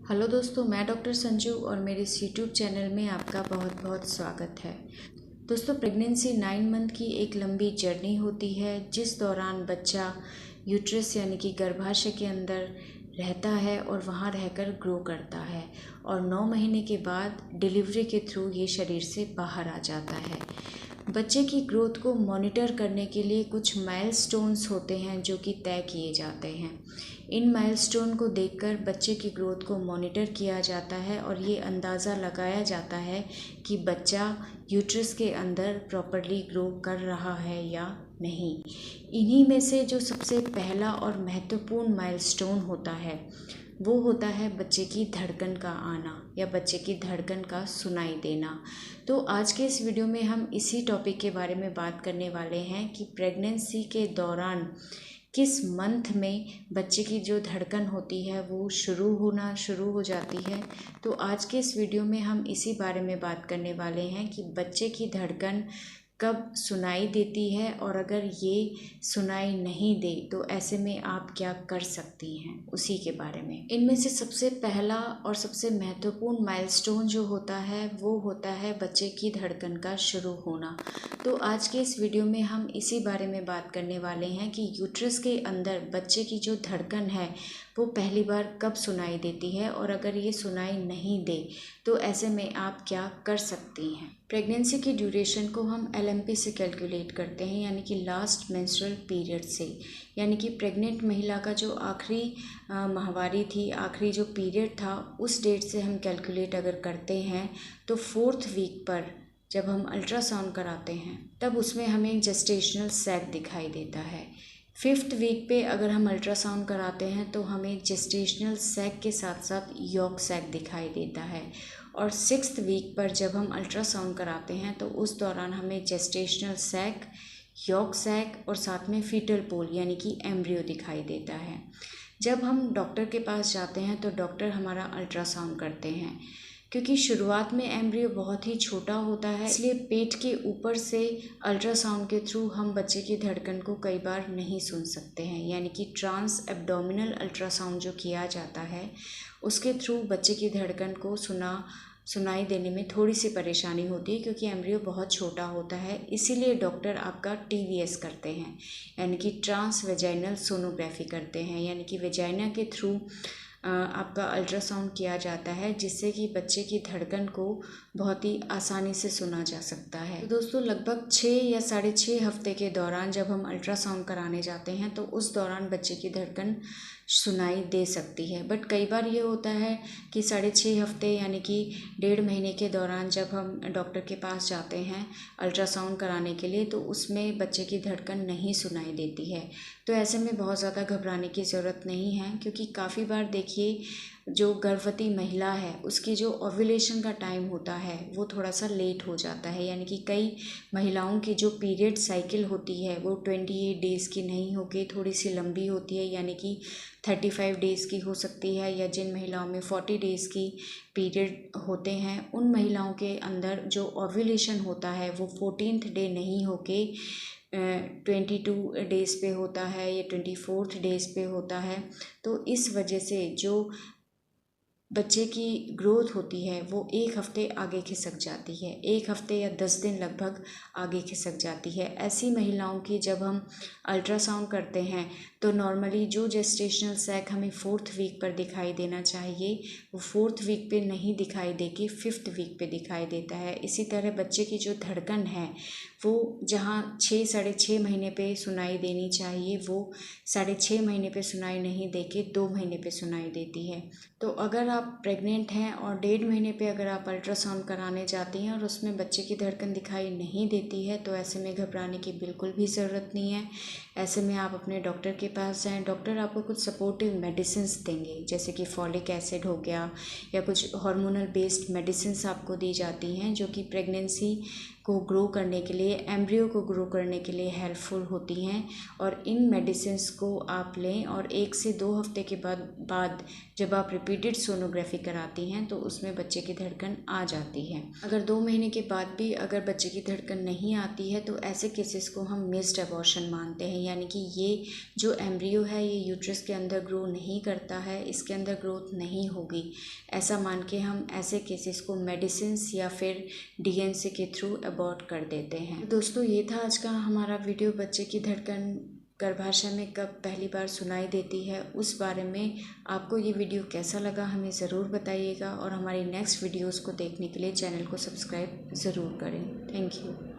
Hello दोस्तों, मैं doctor Sanju और मेरे इस यूट्यूब चैनल में आपका बहुत बहुत स्वागत है। दोस्तों, प्रेगनेंसी 9 मंथ की एक लंबी जर्नी होती है जिस दौरान बच्चा यूट्रस यानी कि गर्भाशय के अंदर रहता है और वहाँ रहकर ग्रो करता है और 9 महीने के बाद डिलीवरी के थ्रू ये शरीर से बाहर आ जाता है। बच्चे की ग्रोथ को मॉनिटर करने के लिए कुछ माइलस्टोन्स होते हैं जो कि तय किए जाते हैं। इन माइलस्टोन को देखकर बच्चे की ग्रोथ को मॉनिटर किया जाता है और ये अंदाज़ा लगाया जाता है कि बच्चा यूट्रस के अंदर प्रॉपरली ग्रो कर रहा है या नहीं। इन्हीं में से जो सबसे पहला और महत्वपूर्ण माइलस्टोन होता है वो होता है बच्चे की धड़कन का आना या बच्चे की धड़कन का सुनाई देना। तो आज के इस वीडियो में हम इसी टॉपिक के बारे में बात करने वाले हैं कि प्रेगनेंसी के दौरान किस मंथ में बच्चे की जो धड़कन होती है वो शुरू हो जाती है। तो आज के इस वीडियो में हम इसी बारे में बात करने वाले हैं कि बच्चे की धड़कन कब सुनाई देती है और अगर ये सुनाई नहीं दे तो ऐसे में आप क्या कर सकती हैं, उसी के बारे में। इनमें से सबसे पहला और सबसे महत्वपूर्ण माइलस्टोन जो होता है वो होता है बच्चे की धड़कन का शुरू होना। तो आज के इस वीडियो में हम इसी बारे में बात करने वाले हैं कि यूट्रस के अंदर बच्चे की जो धड़कन है वो पहली बार कब सुनाई देती है और अगर ये सुनाई नहीं दे तो ऐसे में आप क्या कर सकती हैं। प्रेगनेंसी की ड्यूरेशन को हम LMP से कैलकुलेट करते हैं, यानी कि लास्ट मेंस्ट्रुअल पीरियड से, यानी कि प्रेग्नेंट महिला का जो आखिरी माहवारी थी, आखिरी जो पीरियड था, उस डेट से हम कैलकुलेट अगर करते हैं तो 4th वीक पर जब हम अल्ट्रासाउंड कराते हैं तब उसमें हमें जेस्टेशनल सैक दिखाई देता है। 5th वीक पे अगर हम अल्ट्रासाउंड कराते हैं तो हमें जेस्टेशनल सैक के साथ साथ यॉक सैक दिखाई देता है और 6th वीक पर जब हम अल्ट्रासाउंड कराते हैं तो उस दौरान हमें जेस्टेशनल सैक, यॉक सैक और साथ में फीटल पोल यानी कि एम्ब्रियो दिखाई देता है। जब हम डॉक्टर के पास जाते हैं तो डॉक्टर हमारा अल्ट्रासाउंड करते हैं। क्योंकि शुरुआत में एम्ब्रियो बहुत ही छोटा होता है, इसलिए पेट के ऊपर से अल्ट्रासाउंड के थ्रू हम बच्चे की धड़कन को कई बार नहीं सुन सकते हैं, यानी कि ट्रांस एब्डोमिनल अल्ट्रासाउंड जो किया जाता है उसके थ्रू बच्चे की धड़कन को सुनाई देने में थोड़ी सी परेशानी होती है क्योंकि एम्ब्रियो बहुत छोटा होता है। इसीलिए डॉक्टर आपका TVS करते हैं, यानी कि ट्रांस वेजाइनल सोनोग्राफी करते हैं, यानी कि वेजाइना के थ्रू आपका अल्ट्रासाउंड किया जाता है जिससे कि बच्चे की धड़कन को बहुत ही आसानी से सुना जा सकता है। तो दोस्तों, लगभग 6 या 6.5 हफ्ते के दौरान जब हम अल्ट्रासाउंड कराने जाते हैं तो उस दौरान बच्चे की धड़कन सुनाई दे सकती है। बट कई बार ये होता है कि 6.5 हफ्ते यानी कि 1.5 महीने के दौरान जब हम डॉक्टर के पास जाते हैं अल्ट्रासाउंड कराने के लिए तो उसमें बच्चे की धड़कन नहीं सुनाई देती है। तो ऐसे में बहुत ज़्यादा घबराने की ज़रूरत नहीं है, क्योंकि काफ़ी बार देखिए जो गर्भवती महिला है उसकी जो ओव्यूलेशन का टाइम होता है वो थोड़ा सा लेट हो जाता है, यानी कि कई महिलाओं की जो पीरियड साइकिल होती है वो 28 डेज़ की नहीं होकर थोड़ी सी लंबी होती है, यानी कि 35 डेज़ की हो सकती है, या जिन महिलाओं में 40 डेज़ की पीरियड होते हैं उन महिलाओं के अंदर जो ओव्यूलेशन होता है वो 14th डे नहीं होके 22 डेज़ पे होता है या 24th डेज़ पे होता है। तो इस वजह से जो बच्चे की ग्रोथ होती है वो 1 हफ्ते आगे खिसक जाती है, 1 हफ्ते या 10 दिन लगभग आगे खिसक जाती है। ऐसी महिलाओं की जब हम अल्ट्रासाउंड करते हैं तो नॉर्मली जो जेस्टेशनल सैक हमें 4th वीक पर दिखाई देना चाहिए वो 4th वीक पे नहीं दिखाई दे के 5th वीक पे दिखाई देता है। इसी तरह बच्चे की जो धड़कन है वो जहाँ 6-6.5 महीने पे सुनाई देनी चाहिए वो 6.5 महीने पे सुनाई नहीं दे के 2 महीने पे सुनाई देती है। तो अगर आप प्रेग्नेंट हैं और 1.5 महीने पे अगर आप अल्ट्रासाउंड कराने जाती हैं और उसमें बच्चे की धड़कन दिखाई नहीं देती है तो ऐसे में घबराने की बिल्कुल भी ज़रूरत नहीं है। ऐसे में आप अपने डॉक्टर के पास जाएं, डॉक्टर आपको कुछ सपोर्टिव मेडिसिन्स देंगे, जैसे कि फॉलिक एसिड हो गया या कुछ हार्मोनल बेस्ड मेडिसिन्स आपको दी जाती हैं जो कि प्रेगनेंसी को ग्रो करने के लिए, एम्ब्रियो को ग्रो करने के लिए हेल्पफुल होती हैं। और इन मेडिसिन्स को आप लें और 1 से 2 हफ्ते के बाद जब आप रिपीटेड सोनोग्राफी कराती हैं तो उसमें बच्चे की धड़कन आ जाती है। अगर 2 महीने के बाद भी अगर बच्चे की धड़कन नहीं आती है तो ऐसे केसेस को हम मिस्ड अबॉर्शन मानते हैं, यानी कि ये जो एम्ब्रियो है ये यूट्रस के अंदर ग्रो नहीं करता है, इसके अंदर ग्रोथ नहीं होगी, ऐसा मान के हम ऐसे केसेस को मेडिसिन्स या फिर डीएनसी के थ्रू अबॉर्ट कर देते हैं। दोस्तों ये था आज का हमारा वीडियो। बच्चे की धड़कन गर्भाशय में कब पहली बार सुनाई देती है उस बारे में आपको ये वीडियो कैसा लगा हमें ज़रूर बताइएगा, और हमारी नेक्स्ट वीडियोस को देखने के लिए चैनल को सब्सक्राइब ज़रूर करें। Thank you.